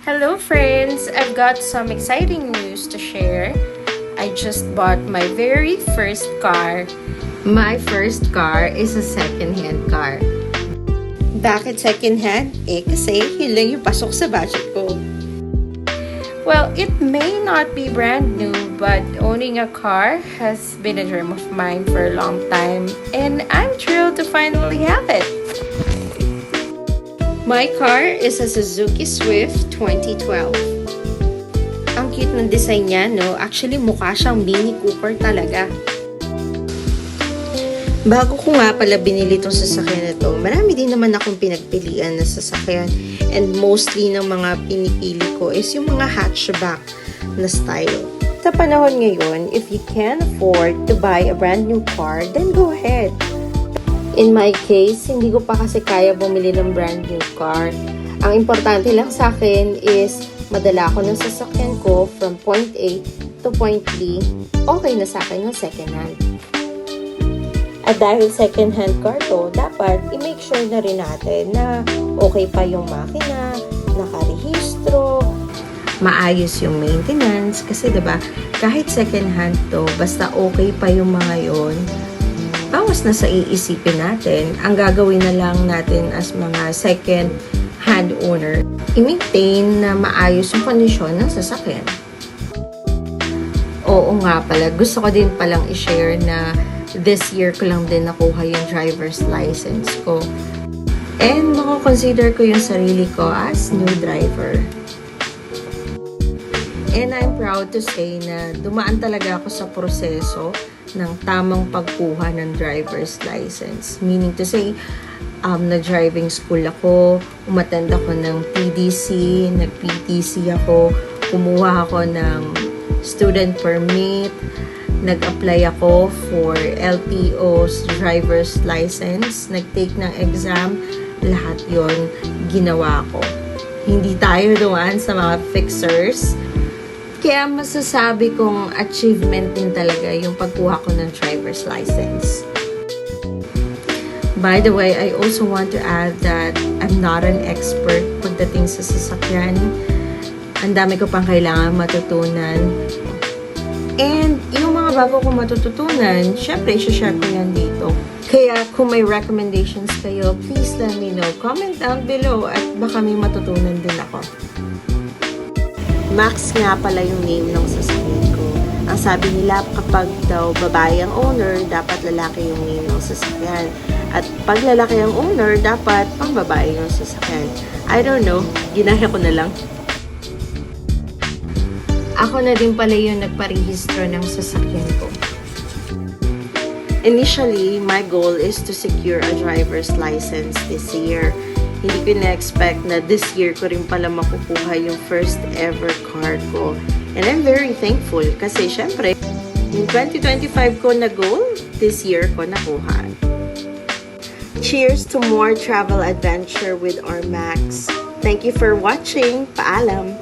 Hello friends! I've got some exciting news to share. I just bought my very first car. My first car is a second-hand car. Bakit second-hand? Kasi yun lang yung pasok sa budget ko. Well, it may not be brand new, but owning a car has been a dream of mine for a long time, and I'm thrilled to finally have it. My car is a Suzuki Swift 2012. Ang cute ng design niya, no? Actually, mukha siyang Mini Cooper talaga. Bago ko nga pala binili itong sasakyan na to, marami din naman akong pinagpilian na sasakyan. And mostly ng mga pinipili ko is yung mga hatchback na style. Sa panahon ngayon, if you can afford to buy a brand new car, then go ahead. In my case, hindi ko pa kasi kaya bumili ng brand new car. Ang importante lang sa akin is madala ko ng sasakyan ko from point A to point B. Okay na sa akin ng second hand. At dahil second hand car to, dapat i-make sure na rin natin na okay pa yung makina, nakarehistro, maayos yung maintenance. Kasi diba, kahit second hand to, basta okay pa yung mga yon, bawas na sa iisipin natin. Ang gagawin na lang natin as mga second hand owner, i-maintain na maayos yung kondisyon ng sasakyan. Oo nga pala, gusto ko din palang i-share na this year ko lang din nakuha yung driver's license ko. And mako-consider ko yung sarili ko as new driver. And I'm proud to say na dumaan talaga ako sa proseso ng tamang pagkuha ng driver's license. Meaning to say, nag-driving school ako, umattend ako ng PDC, nag-PTC ako, kumuha ako ng student permit, nag-apply ako for LTO's driver's license, nag-take ng exam, lahat yon ginawa ko. Hindi tayo dumaan sa mga fixers. Kaya masasabi kong achievement din talaga yung pagkuha ko ng driver's license. By the way, I also want to add that I'm not an expert pagdating sa sasakyan. Ang dami ko pang kailangan matutunan. And yung mga bago kong matututunan, syempre, share ko yan dito. Kaya kung may recommendations kayo, please let me know. Comment down below at baka may matutunan din ako. Max nga pala yung name ng sasakyan ko. Ang sabi nila, kapag daw babae ang owner, dapat lalaki yung name ng sasakyan. At pag lalaki ang owner, dapat pang babae yung sasakyan. I don't know, ginaya ko na lang. Ako na din pala yung nagparehistro ng sasakyan ko. Initially, my goal is to secure a driver's license this year. Hindi ko na-expect na this year ko rin pala makukuha yung first ever car ko. And I'm very thankful kasi syempre, yung 2025 ko na goal, this year ko nakuha. Cheers to more travel adventure with our Max. Thank you for watching. Paalam!